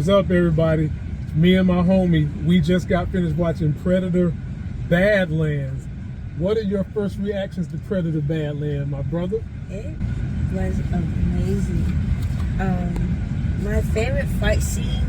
What's up, everybody? Me and my homie, we just got finished watching Predator Badlands. What are your first reactions to Predator Badlands, my brother? It was amazing. My favorite fight scene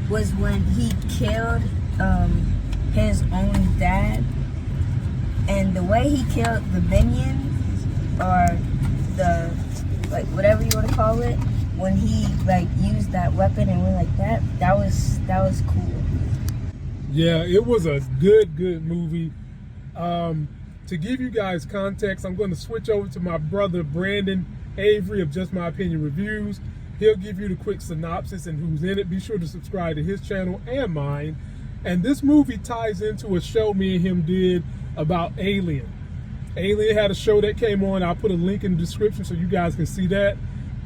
was when he killed his own dad, and the way he killed the minions, or the, like, whatever you want to call it, when he like used that weapon and went like that, that was cool. Yeah, it was a good movie. To give you guys context, I'm going to switch over to my brother Brandon Avery of Just My Opinion Reviews. He'll give you the quick synopsis and who's in it. Be sure to subscribe to his channel and mine. And this movie ties into a show me and him did about Alien. Alien had a show that came on. I'll put a link in the description so you guys can see that.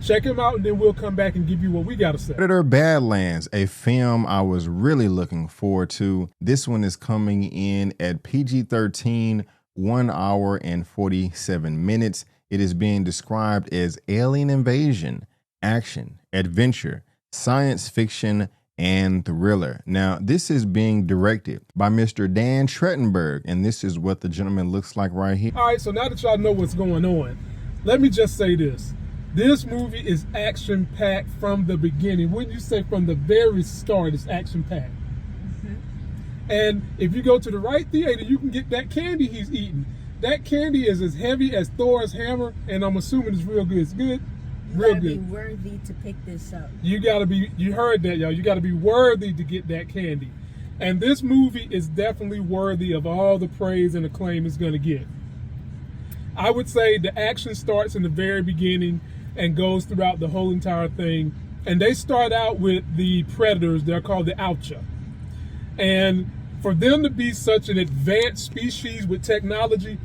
Check him out, and then we'll come back and give you what we got to say. Predator Badlands, a film I was really looking forward to. This one is coming in at PG-13, 1 hour and 47 minutes. It is being described as alien invasion, action, adventure, science fiction, and thriller. Now, this is being directed by Mr. Dan Trachtenberg, and this is what the gentleman looks like right here. All right, so now that y'all know what's going on, let me just say this. This movie is action-packed from the beginning. Wouldn't you say from the very start it's action-packed? Mm-hmm. And if you go to the right theater, you can get that candy he's eating. That candy is as heavy as Thor's hammer, and I'm assuming it's real good. It's good? Real good. You gotta be worthy to pick this up. You gotta be, you heard that, y'all. You gotta be worthy to get that candy. And this movie is definitely worthy of all the praise and acclaim it's gonna get. I would say the action starts in the very beginning and goes throughout the whole entire thing. And they start out with the predators. They're called the Oucha. And for them to be such an advanced species with technology,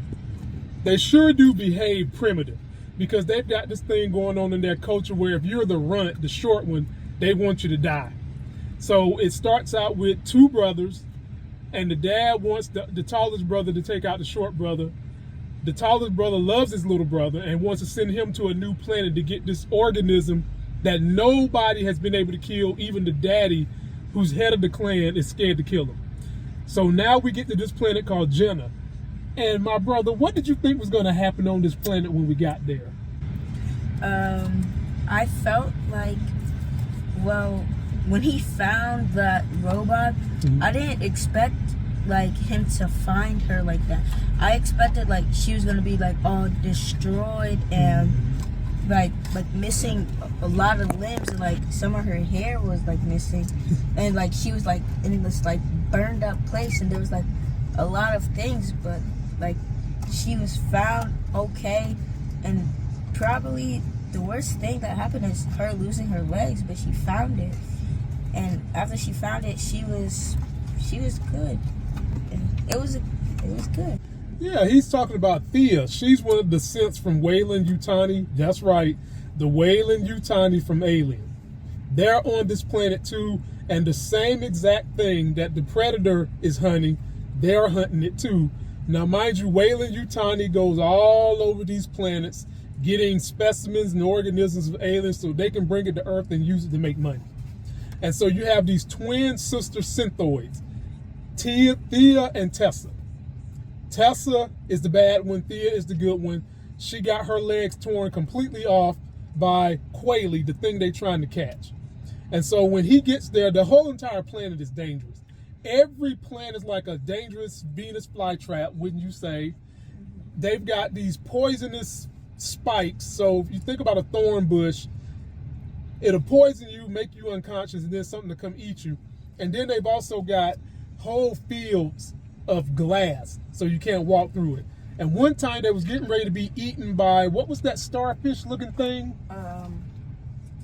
they sure do behave primitive, because they've got this thing going on in their culture where if you're the runt, the short one, they want you to die. So it starts out with two brothers, and the dad wants the tallest brother to take out the short brother. The tallest brother loves his little brother and wants to send him to a new planet to get this organism that nobody has been able to kill. Even the daddy, who's head of the clan, is scared to kill him. So now we get to this planet called Jenna. And my brother, what did you think was going to happen on this planet when we got there? I felt like, well, when he found that robot, mm-hmm. I didn't expect like him to find her like that. I expected like she was gonna be like all destroyed and like missing a lot of limbs, and like some of her hair was like missing, and like she was like in this like burned up place, and there was like a lot of things, but like she was found okay. And probably the worst thing that happened is her losing her legs, but she found it, and after she found it, she was good. It was good. Yeah, he's talking about Thea. She's one of the descendants from Weyland-Yutani. That's right, the Weyland-Yutani from Alien. They're on this planet too, and the same exact thing that the Predator is hunting, they're hunting it too. Now, mind you, Weyland-Yutani goes all over these planets, getting specimens and organisms of aliens so they can bring it to Earth and use it to make money. And so you have these twin sister synthoids, Thea and Tessa. Tessa is the bad one, Thea is the good one. She got her legs torn completely off by Quayle, the thing they're trying to catch. And so when he gets there, the whole entire planet is dangerous. Every planet is like a dangerous Venus flytrap, wouldn't you say? They've got these poisonous spikes. So if you think about a thorn bush, it'll poison you, make you unconscious, and then something to come eat you. And then they've also got whole fields of glass, so you can't walk through it. And one time they was getting ready to be eaten by, what was that starfish looking thing?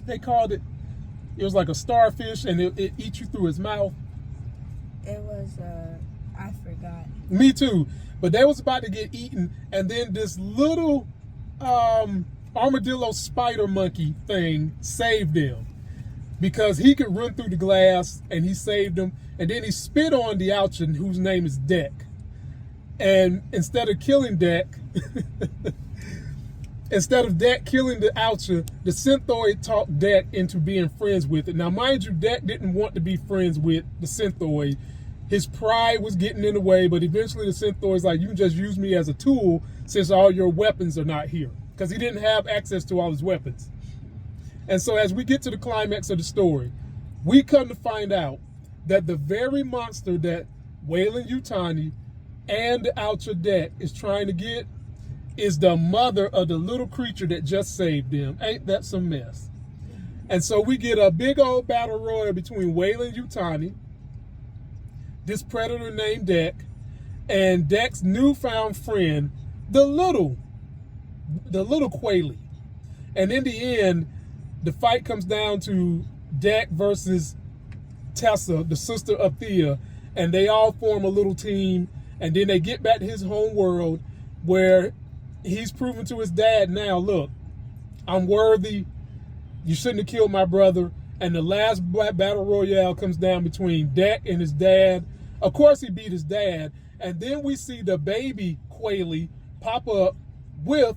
They called it was like a starfish, and it eats you through its mouth. It was I forgot. Me too. But they was about to get eaten, and then this little armadillo spider monkey thing saved them, because he could run through the glass, and he saved them. And then he spit on the Ouchin, whose name is Deck. And instead of killing Deck, Instead of Dak killing the Oucher, the Synthoid talked Dak into being friends with it. Now, mind you, Dak didn't want to be friends with the Synthoid. His pride was getting in the way, but eventually the Synthoid's like, you can just use me as a tool since all your weapons are not here. Because he didn't have access to all his weapons. And so as we get to the climax of the story, we come to find out that the very monster that Weyland-Yutani and the Outer Dak is trying to get is the mother of the little creature that just saved them. Ain't that some mess? And so we get a big old battle royal between Weyland-Yutani, this predator named Dak, and Dak's newfound friend, the little Quayle. And in the end, the fight comes down to Dak versus Tessa, the sister of Thea, and they all form a little team, and then they get back to his home world where he's proven to his dad now, look, I'm worthy. You shouldn't have killed my brother. And the last battle royale comes down between Dak and his dad. Of course, he beat his dad. And then we see the baby Quayle pop up with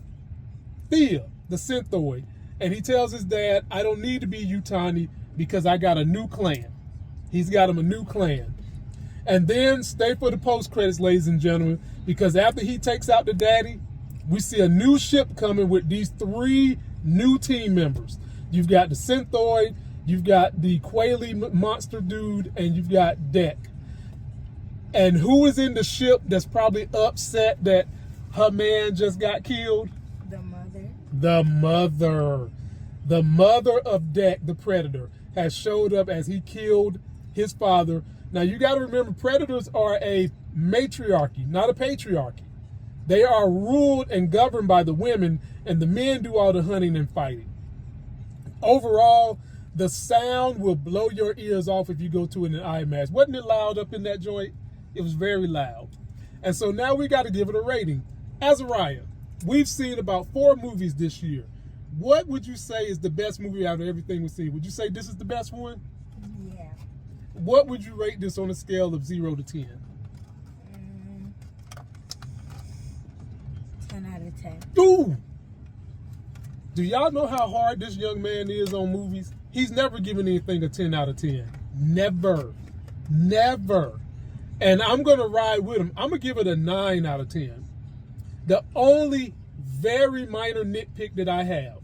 Thea, the Synthoid. And he tells his dad, I don't need to be Yutani because I got a new clan. He's got him a new clan. And then stay for the post credits, ladies and gentlemen, because after he takes out the daddy, we see a new ship coming with these 3 new team members. You've got the Synthoid, you've got the Quayle monster dude, and you've got Dak. And who is in the ship that's probably upset that her man just got killed? The mother. The mother. The mother of Dak, the predator, has showed up as he killed his father. Now, you got to remember, predators are a matriarchy, not a patriarchy. They are ruled and governed by the women, and the men do all the hunting and fighting. Overall, the sound will blow your ears off if you go to it in IMAX. Wasn't it loud up in that joint? It was very loud. And so now we got to give it a rating. Azariah, we've seen about 4 movies this year. What would you say is the best movie out of everything we've seen? Would you say this is the best one? Yeah. What would you rate this on a scale of 0 to 10? 10 out of 10. Ooh! Do y'all know how hard this young man is on movies? He's never given anything a 10 out of 10. Never. Never. And I'm going to ride with him. I'm going to give it a 9 out of 10. The only very minor nitpick that I have,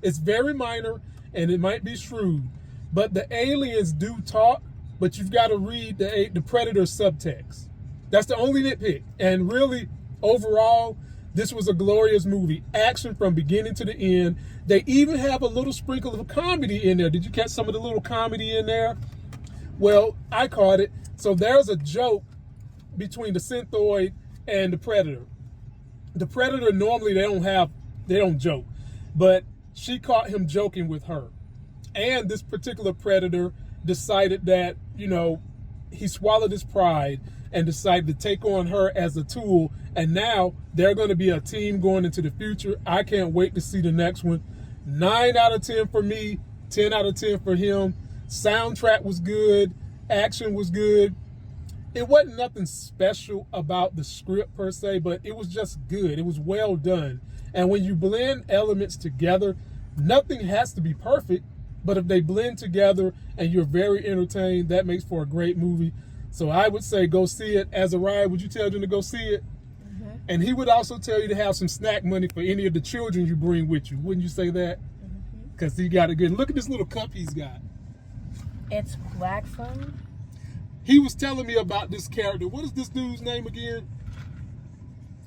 it's very minor and it might be shrewd, but the aliens do talk, but you've got to read the Predator subtext. That's the only nitpick. And really, overall, this was a glorious movie. Action from beginning to the end. They even have a little sprinkle of comedy in there. Did you catch some of the little comedy in there? Well, I caught it. So there's a joke between the Synthoid and the Predator. The Predator, normally they don't joke, but she caught him joking with her. And this particular Predator decided that, he swallowed his pride and decided to take on her as a tool. And now they're going to be a team going into the future. I can't wait to see the next one. 9 out of 10 for me, 10 out of 10 for him. Soundtrack was good. Action was good. It wasn't nothing special about the script per se, but it was just good. It was well done. And when you blend elements together, nothing has to be perfect, but if they blend together and you're very entertained, that makes for a great movie. So I would say go see it. Azariah, would you tell them to go see it? Mm-hmm. And he would also tell you to have some snack money for any of the children you bring with you. Wouldn't you say that? Because he got a good, look at this little cup he's got. It's black phone. He was telling me about this character. What is this dude's name again?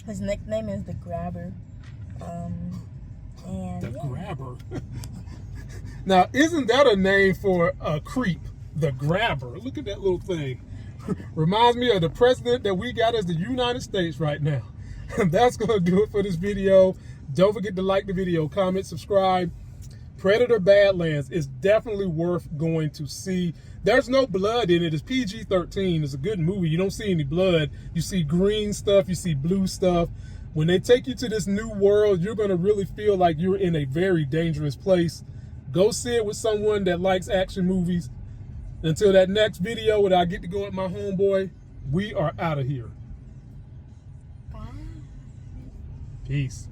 His nickname is the Grabber. Grabber. Now, isn't that a name for a creep? The Grabber. Look at that little thing. Reminds me of the president that we got as the United States right now. That's going to do it for this video. Don't forget to like the video, comment, subscribe. Predator Badlands is definitely worth going to see. There's no blood in it. It's PG-13. It's a good movie. You don't see any blood. You see green stuff. You see blue stuff. When they take you to this new world, you're going to really feel like you're in a very dangerous place. Go see it with someone that likes action movies. Until that next video where I get to go with my homeboy, we are out of here. Bye. Peace.